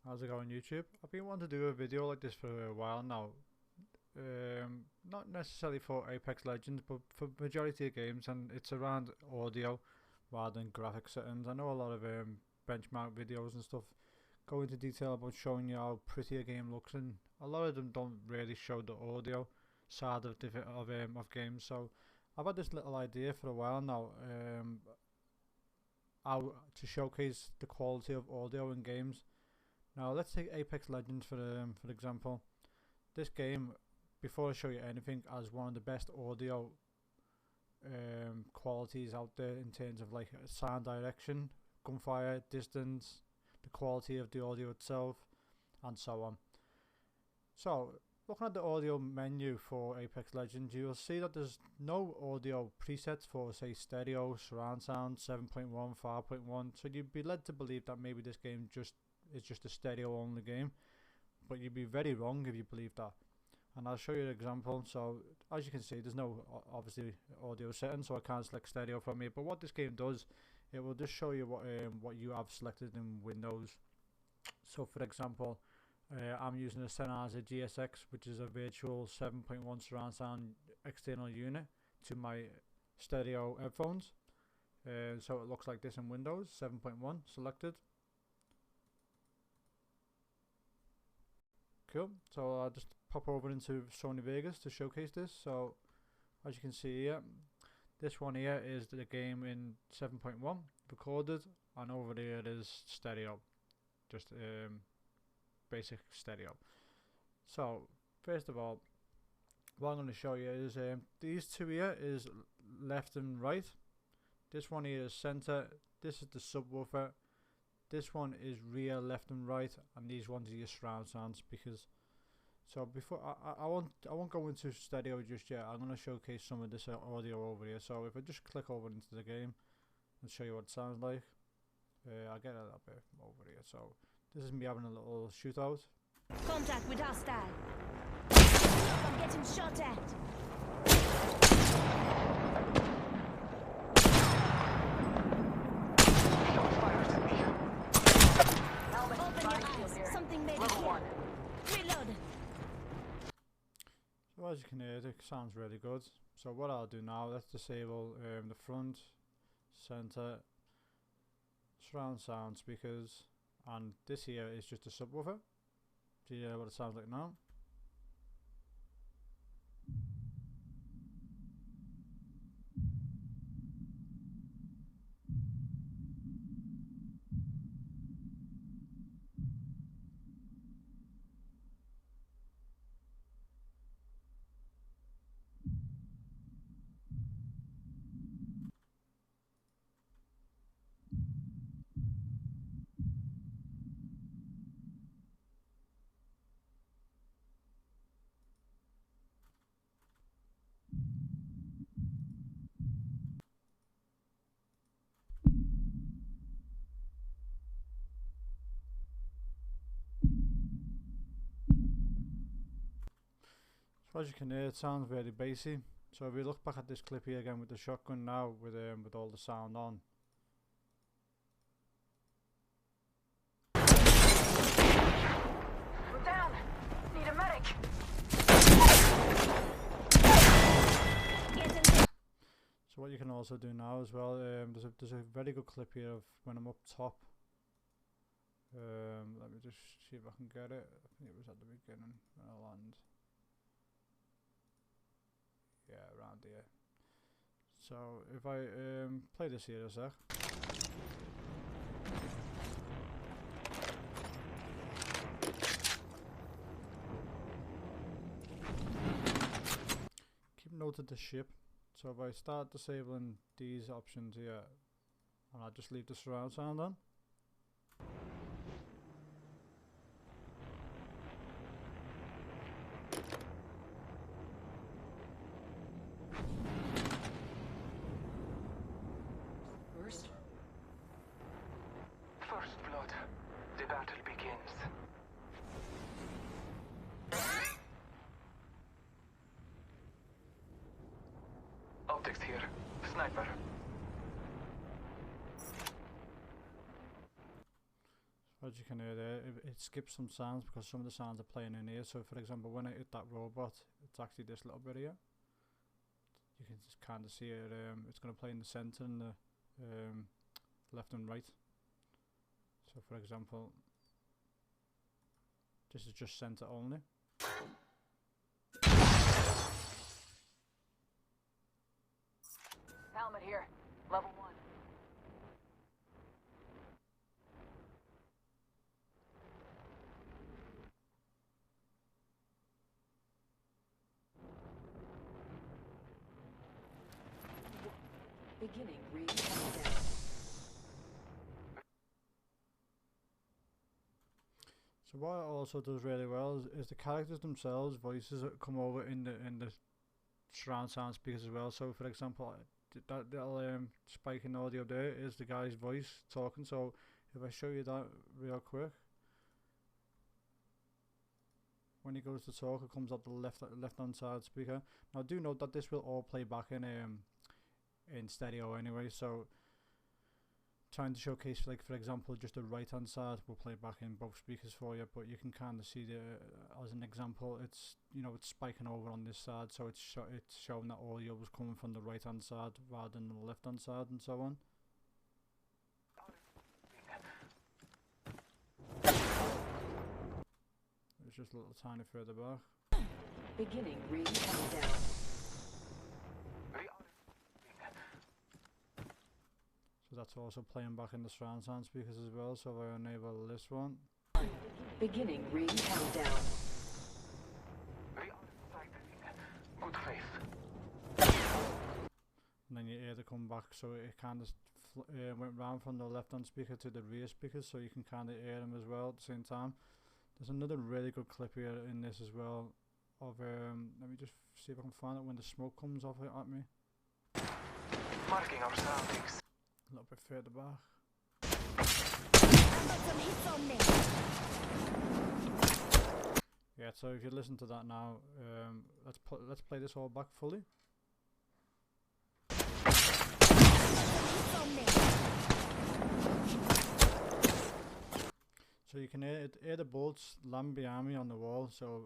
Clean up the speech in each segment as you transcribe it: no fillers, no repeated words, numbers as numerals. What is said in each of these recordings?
How's it going, YouTube? I've been wanting to do a video like this for a while now. Not necessarily for Apex Legends, but for majority of games, and it's around audio rather than graphic settings. I know a lot of benchmark videos and stuff go into detail about showing you how pretty a game looks, and a lot of them don't really show the audio side of games. So I've had this little idea for a while now, how to showcase the quality of audio in games. Now let's take Apex Legends for example. This game, before I show you anything, has one of the best audio qualities out there in terms of like sound direction, gunfire, distance, the quality of the audio itself, and so on. So looking at the audio menu for Apex Legends, you will see that there's no audio presets for, say, stereo, surround sound, 7.1, 5.1. So you'd be led to believe that maybe this game is just a stereo only game, but you'd be very wrong if you believe that. And I'll show you an example. So as you can see, there's no obviously audio setting, so I can't select stereo from here. But what this game does, it will just show you what you have selected in Windows. So for example, I'm using a Sennheiser GSX, which is a virtual 7.1 surround sound external unit to my stereo headphones. So it looks like this in Windows, 7.1 selected. Cool. So I'll just pop over into Sony Vegas to showcase this. So as you can see here, this one here is the game in 7.1 recorded, and over there it is stereo, just basic stereo. So first of all, what I'm going to show you is these two here is left and right. This one here is center. This is the subwoofer. This one is rear, left and right, and these ones are your surround sounds. Because so before I won't go into stereo just yet. I'm going to showcase some of this audio over here. So if I just click over into the game and show you what it sounds like, I'll get a little bit over here. So this is me having a little shootout. Contact with hostile. I'm getting shot at. Something made it here. Reload. So as you can hear, it sounds really good. So what I'll do now, let's disable the front, center, surround sound speakers, and this here is just a subwoofer. Do you hear what it sounds like now? So as you can hear, it sounds very bassy. So if we look back at this clip here again with the shotgun now, with all the sound on. I'm down. Need a medic. So what you can also do now as well, there's a very good clip here of when I'm up top. Let me just see if I can get it. I think it was at the beginning when I land. Yeah, around here. So if I play this here a sec. Keep note of the ship. So if I start disabling these options here, and I'll just leave the surround sound on. First blood. The battle begins. Optics here. Sniper. as you can hear there, it skips some sounds because some of the sounds are playing in here. So for example, when I hit that robot, it's actually this little bit here. You can just kind of see it. It's going to play in the center and the left and right. So for example, this is just center only. Helmet here. Level 1. Beginning ring countdown. So what it also does really well is the characters themselves, voices that come over in the surround sound speakers as well. So for example, that little spike in audio there is the guy's voice talking. So if I show you that real quick, when he goes to talk, it comes up the left hand side speaker. Now do note that this will all play back in stereo anyway, so trying to showcase, like for example, just the right hand side will play back in both speakers for you, but you can kind of see as an example, it's, you know, it's spiking over on this side, so it's showing that audio was coming from the right hand side rather than the left hand side and so on. It's just a little tiny further back. Beginning ring countdown. So that's also playing back in the surround sound speakers as well. So if I enable this one, Beginning ring countdown. Good faith. and then you hear the come back. So it kind of went round from the left hand speaker to the rear speakers, so you can kind of hear them as well at the same time. There's another really good clip here in this as well of let me just see if I can find it when the smoke comes off it at me. Marking our surroundings. A little bit further back. Got some hits on me. Yeah, so if you listen to that now, let's play this all back fully. Hits on me. So you can hear the bullets land behind me on the wall. So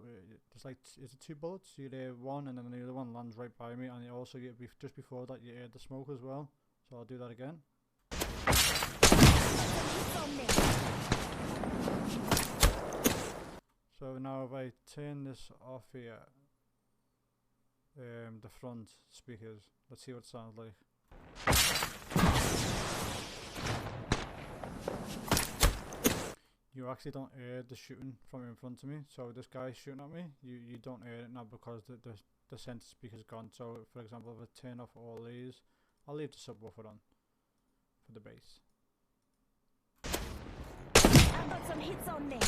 there's like, is it 2 bullets? You hear one and then the other one lands right by me, and you also get just before that you hear the smoke as well. So I'll do that again. Hits on me. So now if I turn this off here, the front speakers, let's see what it sounds like. You actually don't hear the shooting from in front of me. So this guy's shooting at me, you don't hear it now because the center speaker's gone. So for example, if I turn off all these, I'll leave the subwoofer on for the bass. I got some hits on me.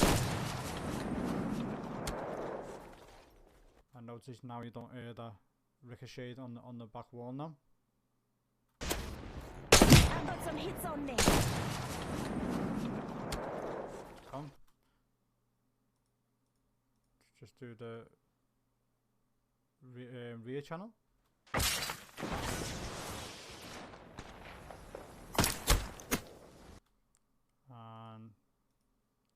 And notice now you don't hear that ricochet on the back wall now. I got some hits on me. Come. Just do the rear channel. And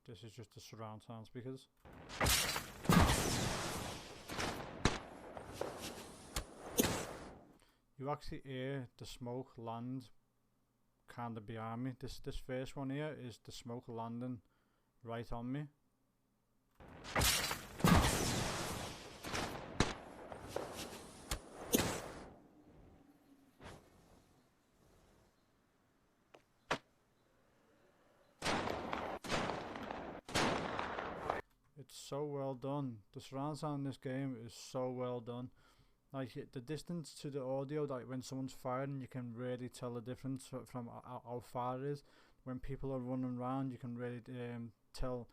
this is just the surround sound speakers. You actually hear the smoke land kind of behind me. This first one here is the smoke landing right on me. It's so well done. The surround sound in this game is so well done. Like the distance to the audio, like when someone's firing, you can really tell the difference from how far it is. When people are running around, you can really tell,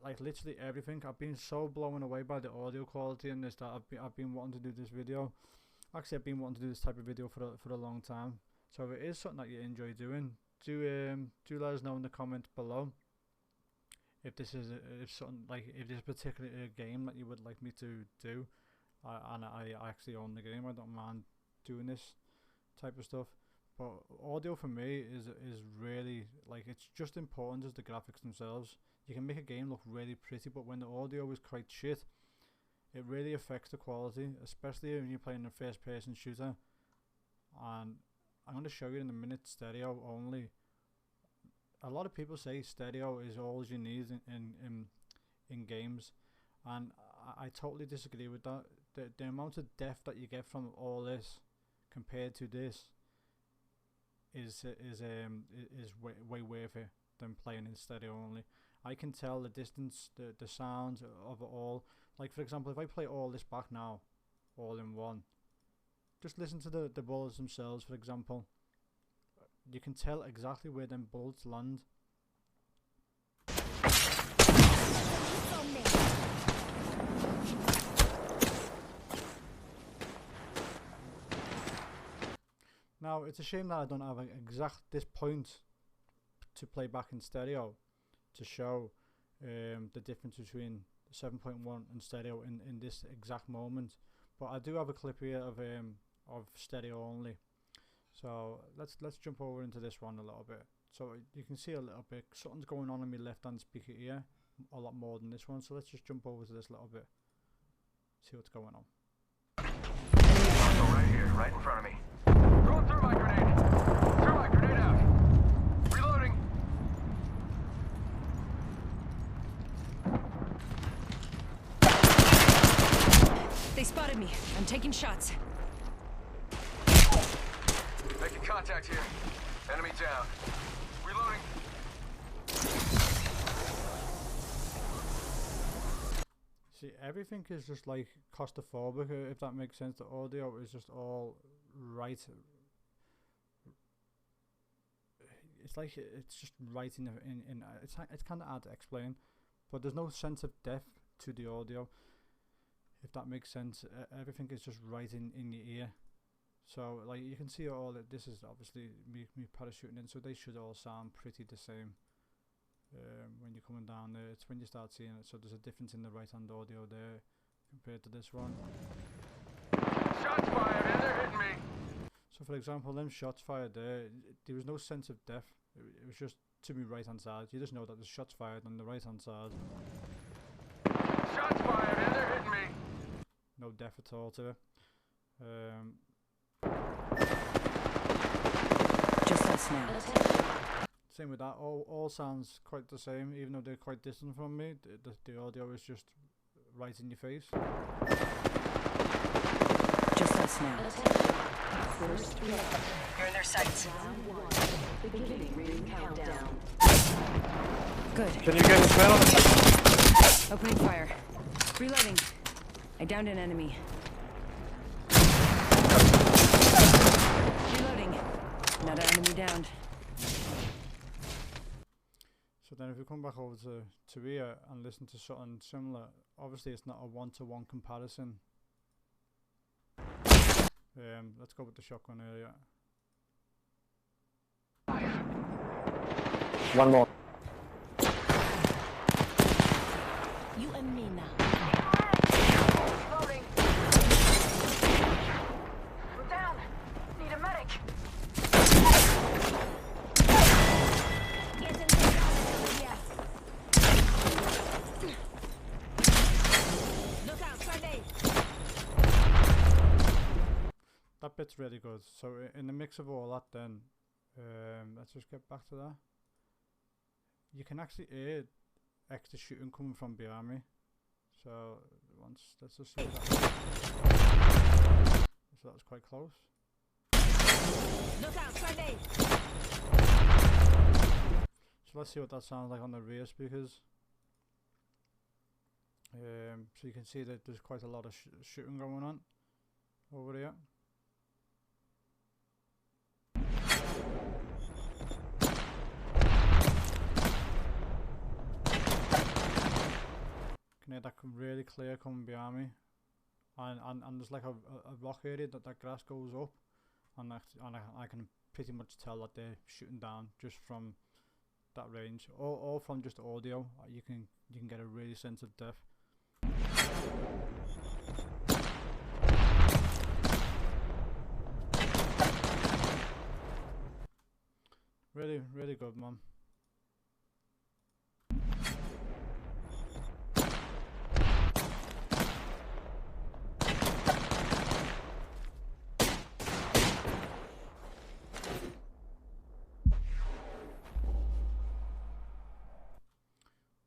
like literally everything. I've been so blown away by the audio quality in this that I've been wanting to do this video. Actually, I've been wanting to do this type of video for a long time. So if it is something that you enjoy doing, do let us know in the comments below. If this is if this particular game that you would like me to do. And I actually own the game, I don't mind doing this type of stuff. But audio for me is really, like, it's just important as the graphics themselves. You can make a game look really pretty, but when the audio is quite shit, it really affects the quality, especially when you're playing a first person shooter. And I'm going to show you in a minute stereo only. A lot of people say stereo is all you need in games, and I totally disagree with that. The amount of depth that you get from all this compared to this is way worth it than playing in stereo only. I can tell the distance, the sound of it all. Like, for example, if I play all this back now, all in one, just listen to the bullets themselves, for example. You can tell exactly where them bullets land. Now, it's a shame that I don't have an exact this point to play back in stereo to show the difference between 7.1 and stereo in this exact moment. But I do have a clip here of stereo only. So let's jump over into this one a little bit. So you can see a little bit, something's going on in my left hand speaker ear, a lot more than this one. So let's just jump over to this little bit, see what's going on. Right here, right in front of me. Going through my grenade. Through my grenade out. Reloading. They spotted me. I'm taking shots. Making contact here. Enemy down. Reloading. See, everything is just like claustrophobic, if that makes sense. The audio is just all right. It's like it's just right in it's kind of hard to explain, but there's no sense of depth to the audio, if that makes sense. Everything is just right in your ear. So like you can see all that. This is obviously me parachuting in, so they should all sound pretty the same. When you're coming down there, it's when you start seeing it. So there's a difference in the right hand audio there compared to this one. Shots fired and they're hitting me. So for example, them shots fired there was no sense of depth. It was just to my right hand side. You just know that there's shots fired on the right hand side. Shots fired and they're hitting me. No depth at all to it. Just us now. Same with that. All sounds quite the same, even though they're quite distant from me. The audio is just right in your face. Just us now. First blood. You're in their sights. Round 1. Beginning ring countdown. Good. Can you get a smell? Opening fire. Reloading. I downed an enemy. Reloading. Another enemy downed. So then if we come back over to here and listen to something similar, obviously it's not a one-to-one comparison. Let's go with the shotgun area. One more. You and me now. Reloading. We're down. Need a medic. Get in there. Look out, grenade. That bit's really good. So in the mix of all that then, let's just get back to that. You can actually hear extra shooting coming from behind me. So let's just see that. So that was quite close. Look out, grenade. So let's see what that sounds like on the rear speakers. So you can see that there's quite a lot of shooting going on over here. Can hear that really clear coming behind me, and there's like a rock area that grass goes up, and I can pretty much tell that they're shooting down just from that range, or from just audio. You can get a really sense of depth. Really, really good, man.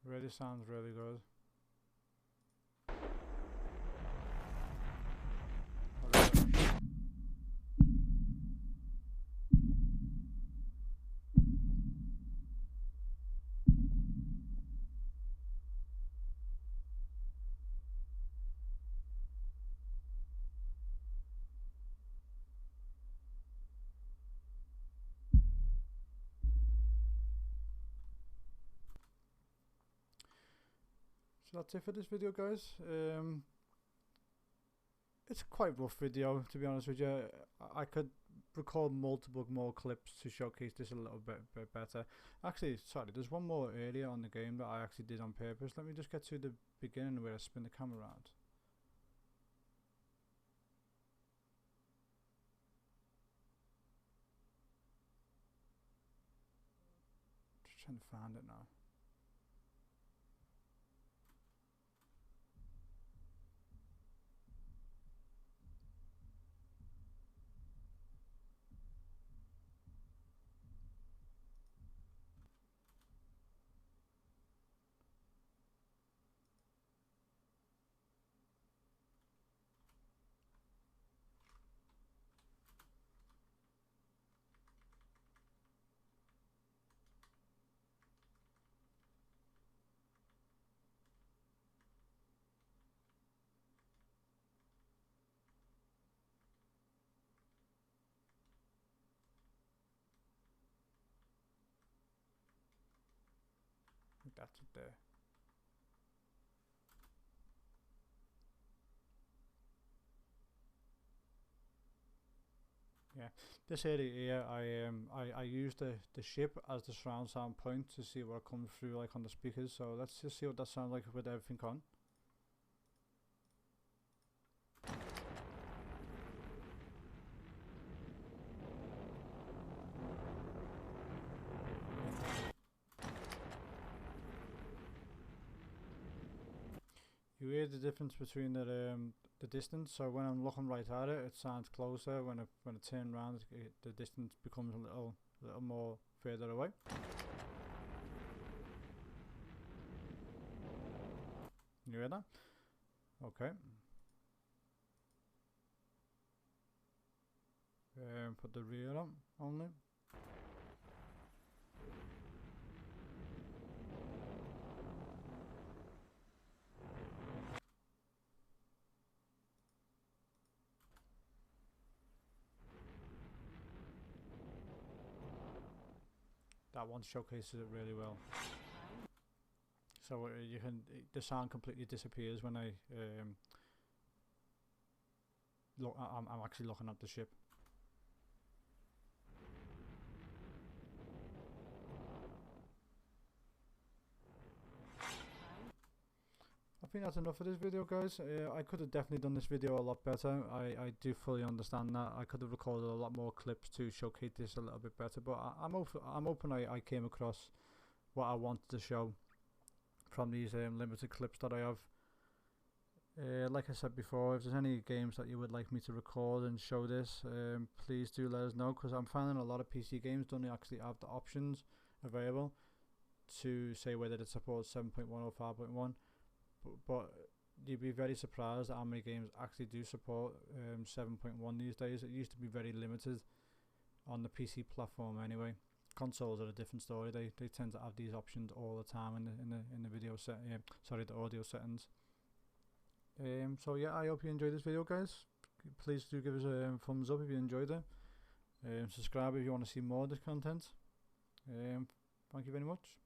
Really sounds really good. So that's it for this video, guys. It's a quite rough video, to be honest with you. I could record multiple more clips to showcase this a little bit better. Actually, sorry, there's one more earlier on the game that I actually did on purpose. Let me just get to the beginning where I spin the camera around. Just trying to find it now. I think that's it there. Yeah, this area here, I used the ship as the surround sound point to see what comes through like on the speakers. So let's just see what that sounds like with everything on. You hear the difference between the distance. So when I'm looking right at it, it sounds closer. When I turn around, the distance becomes a little more further away. You hear that? Okay. Put the rear on only. That one showcases it really well. So you can, the sound completely disappears when I look. I'm actually looking at the ship. I think that's enough for this video, guys. I could have definitely done this video a lot better. I do fully understand that. I could have recorded a lot more clips to showcase this a little bit better, but I'm open. I came across what I wanted to show from these limited clips that I have. Like I said before, if there's any games that you would like me to record and show this, please do let us know, because I'm finding a lot of PC games don't actually have the options available to say whether it supports 7.1 or 5.1. But you'd be very surprised at how many games actually do support 7.1 these days. It used to be very limited on the PC platform anyway. Consoles are a different story. They tend to have these options all the time in the video set. Sorry, the audio settings. So yeah, I hope you enjoyed this video, guys. Please do give us a thumbs up if you enjoyed it. Subscribe if you want to see more of this content. Thank you very much.